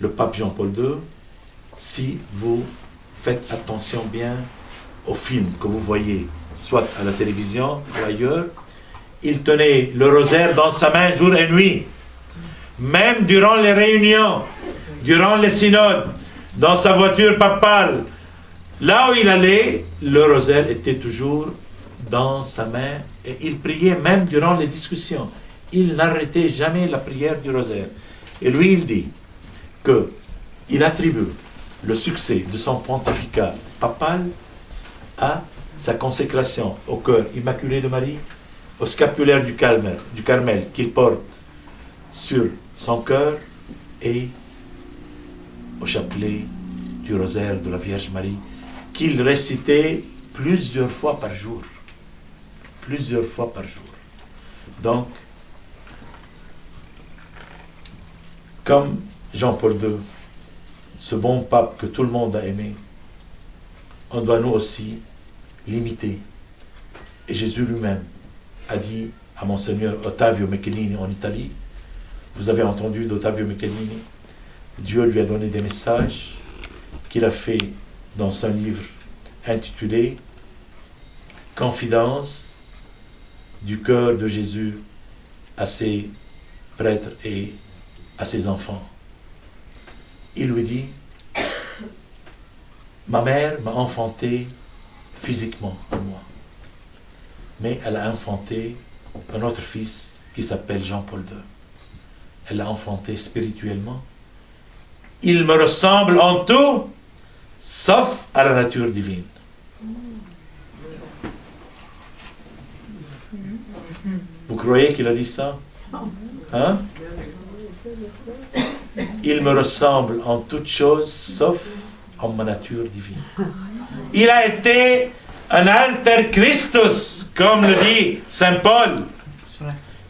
le pape Jean-Paul II, si vous faites attention bien aux films que vous voyez, soit à la télévision ou ailleurs, il tenait le rosaire dans sa main jour et nuit. Même durant les réunions, durant les synodes, dans sa voiture papale, là où il allait, le rosaire était toujours dans sa main et il priait même durant les discussions. Il n'arrêtait jamais la prière du rosaire. Et lui, il dit qu'il attribue le succès de son pontificat papal à sa consécration au cœur immaculé de Marie, au scapulaire du Carmel qu'il porte sur son cœur et au chapelet du rosaire de la Vierge Marie qu'il récitait plusieurs fois par jour. Plusieurs fois par jour. Donc, comme Jean-Paul II, ce bon pape que tout le monde a aimé, on doit nous aussi l'imiter. Et Jésus lui-même a dit à Monseigneur Ottavio Michelini en Italie, vous avez entendu d'Ottavio Michelini, Dieu lui a donné des messages qu'il a fait dans son livre intitulé Confidence du cœur de Jésus à ses prêtres et à ses enfants. Il lui dit, ma mère m'a enfanté physiquement en moi, mais elle a enfanté un autre fils qui s'appelle Jean-Paul II. Elle l'a enfanté spirituellement. Il me ressemble en tout, sauf à la nature divine. Vous croyez qu'il a dit ça? Hein? Il me ressemble en toutes choses, sauf en ma nature divine. Il a été un alter Christus, comme le dit Saint Paul.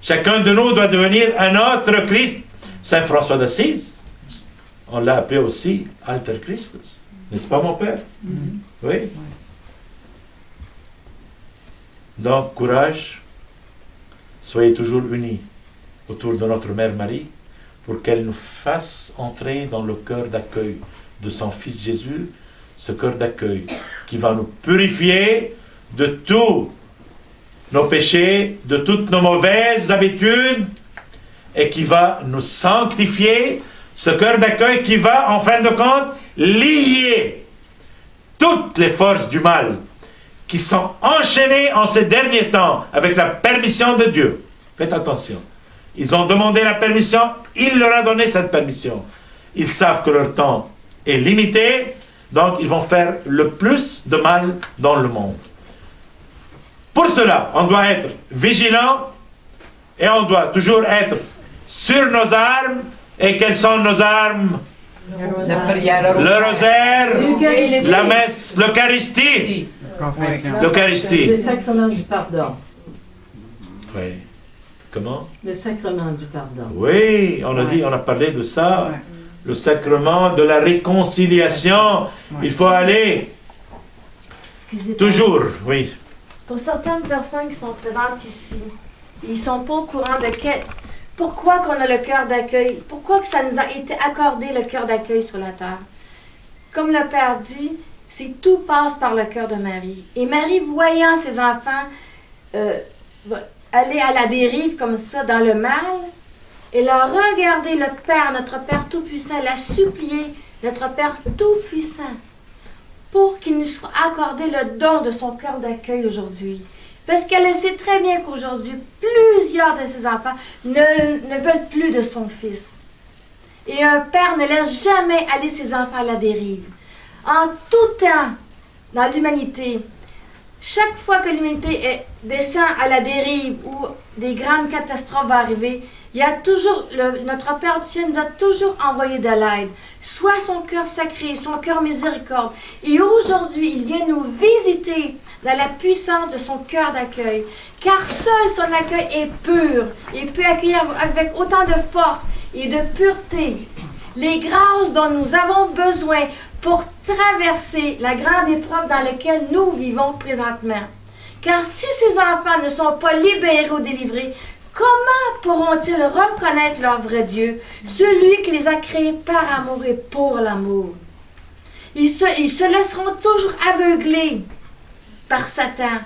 Chacun de nous doit devenir un autre Christ. Saint François d'Assise, on l'a appelé aussi alter Christus. N'est-ce pas, mon père? Oui. Donc, courage. Soyez toujours unis autour de notre Mère Marie pour qu'elle nous fasse entrer dans le cœur d'accueil de son Fils Jésus, ce cœur d'accueil qui va nous purifier de tous nos péchés, de toutes nos mauvaises habitudes et qui va nous sanctifier, ce cœur d'accueil qui va, en fin de compte, lier toutes les forces du mal qui sont enchaînées en ces derniers temps avec la permission de Dieu. Faites attention. Ils ont demandé la permission, il leur a donné cette permission. Ils savent que leur temps est limité, donc ils vont faire le plus de mal dans le monde. Pour cela, on doit être vigilant et on doit toujours être sur nos armes. Et quelles sont nos armes? Le rosaire, la messe, l'Eucharistie. L'Eucharistie. Le sacrement du pardon. Oui. Comment? Le sacrement du pardon. Oui, on a dit, on a parlé de ça. Le sacrement de la réconciliation. Il faut aller toujours, oui. Pour certaines personnes qui sont présentes ici, ils ne sont pas au courant de pourquoi qu'on a le cœur d'accueil, pourquoi que ça nous a été accordé le cœur d'accueil sur la terre. Comme le Père dit, c'est tout passe par le cœur de Marie. Et Marie, voyant ses enfants aller à la dérive comme ça dans le mal, elle a regardé le Père, notre Père Tout-Puissant, elle a supplié notre Père Tout-Puissant pour qu'il nous soit accordé le don de son cœur d'accueil aujourd'hui. Parce qu'elle sait très bien qu'aujourd'hui, plusieurs de ses enfants ne veulent plus de son fils. Et un père ne laisse jamais aller ses enfants à la dérive. En tout temps, dans l'humanité, chaque fois que l'humanité descend à la dérive ou des grandes catastrophes vont arriver, il y a toujours, notre Père du ciel nous a toujours envoyé de l'aide, soit son cœur sacré, son cœur miséricorde. Et aujourd'hui, il vient nous visiter dans la puissance de son cœur d'accueil, car seul son accueil est pur. Il peut accueillir avec autant de force et de pureté les grâces dont nous avons besoin pour traverser la grande épreuve dans laquelle nous vivons présentement. Car si ces enfants ne sont pas libérés ou délivrés, comment pourront-ils reconnaître leur vrai Dieu, celui qui les a créés par amour et pour l'amour? Ils se laisseront toujours aveugler par Satan,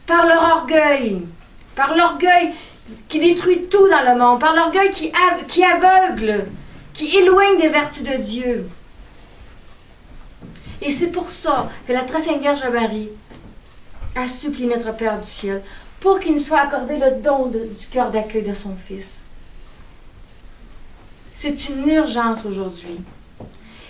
par leur orgueil qui détruit tout dans le monde, par l'orgueil qui aveugle, qui éloigne des vertus de Dieu. Et c'est pour ça que la très sainte Vierge Marie a supplié notre Père du ciel pour qu'il nous soit accordé le don du cœur d'accueil de son Fils. C'est une urgence aujourd'hui.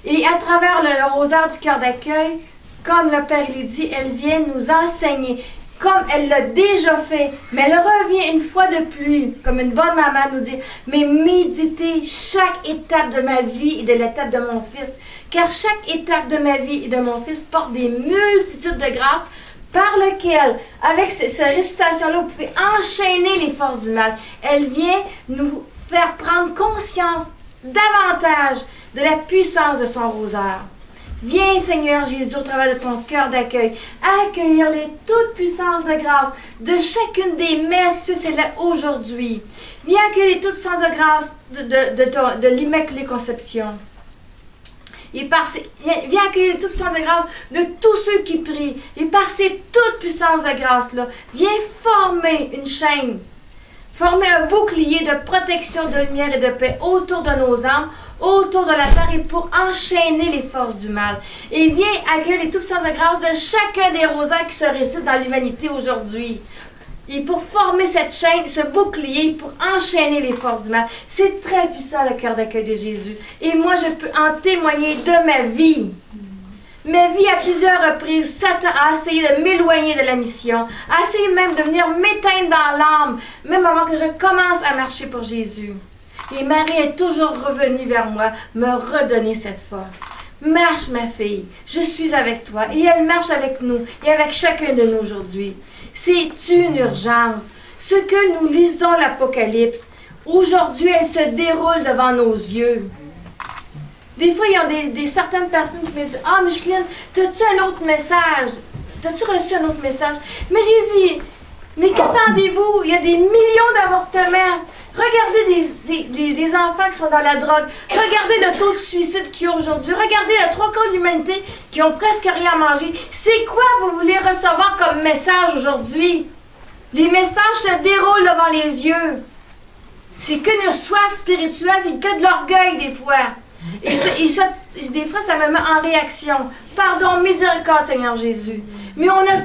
Et à travers le rosaire du cœur d'accueil, comme le Père il dit, elle vient nous enseigner, comme elle l'a déjà fait, mais elle revient une fois de plus, comme une bonne maman nous dit, mais méditez chaque étape de ma vie et de l'étape de mon Fils, car chaque étape de ma vie et de mon Fils porte des multitudes de grâces par lesquelles, avec cette récitation-là, vous pouvez enchaîner les forces du mal. Elle vient nous faire prendre conscience davantage de la puissance de son rosaire. Viens, Seigneur Jésus, au travers de ton cœur d'accueil, accueillir les toutes puissances de grâce de chacune des messes, si c'est là aujourd'hui. Viens accueillir les toutes puissances de grâce de l'Immaculée Conception. Et viens accueillir les toutes puissances de grâce de tous ceux qui prient. Et par ces toutes puissances de grâce-là, viens former une chaîne, former un bouclier de protection, de lumière et de paix autour de nos âmes, autour de la terre et pour enchaîner les forces du mal. Et viens accueillir les toutes puissances de grâce de chacun des rosaires qui se récitent dans l'humanité aujourd'hui. Et pour former cette chaîne, ce bouclier, pour enchaîner les forces du mal. C'est très puissant le cœur d'accueil de Jésus. Et moi, je peux en témoigner de ma vie. Ma vie, à plusieurs reprises, Satan a essayé de m'éloigner de la mission, a essayé même de venir m'éteindre dans l'âme, même avant que je commence à marcher pour Jésus. Et Marie est toujours revenue vers moi, me redonner cette force. Marche, ma fille, je suis avec toi. Et elle marche avec nous et avec chacun de nous aujourd'hui. C'est une urgence. Ce que nous lisons l'Apocalypse, aujourd'hui, elle se déroule devant nos yeux. Des fois, il y a certaines personnes qui me disent « Ah, Micheline, t'as-tu un autre message? T'as-tu reçu un autre message? » Mais j'ai dit « Mais qu'attendez-vous? Il y a des millions d'avortements. Regardez des enfants qui sont dans la drogue. Regardez le taux de suicide qu'il y a aujourd'hui. Regardez le 3/4 de l'humanité qui ont presque rien à manger. C'est quoi vous voulez recevoir comme message aujourd'hui? Les messages se déroulent devant les yeux. C'est qu'une soif spirituelle, c'est que de l'orgueil des fois. Et des fois, ça me met en réaction. Pardon, miséricorde, Seigneur Jésus. Mais on a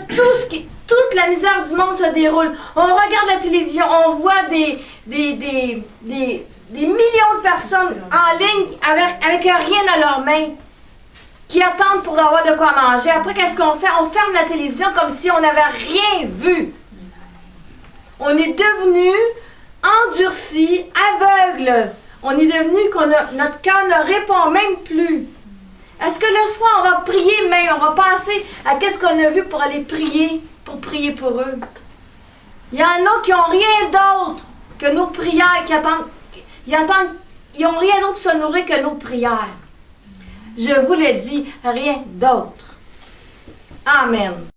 toute la misère du monde se déroule. On regarde la télévision, on voit des millions de personnes en ligne avec rien dans leurs mains, qui attendent pour avoir de quoi manger. Après, qu'est-ce qu'on fait? On ferme la télévision comme si on n'avait rien vu. On est devenu endurci, aveugle. On est devenu notre cœur ne répond même plus. Est-ce que le soir, on va prier même? On va penser à qu'est-ce qu'on a vu pour aller prier, pour prier pour eux. Il y en a qui n'ont rien d'autre que nos prières, ils n'ont rien d'autre pour se nourrir que nos prières. Je vous le dis, rien d'autre. Amen.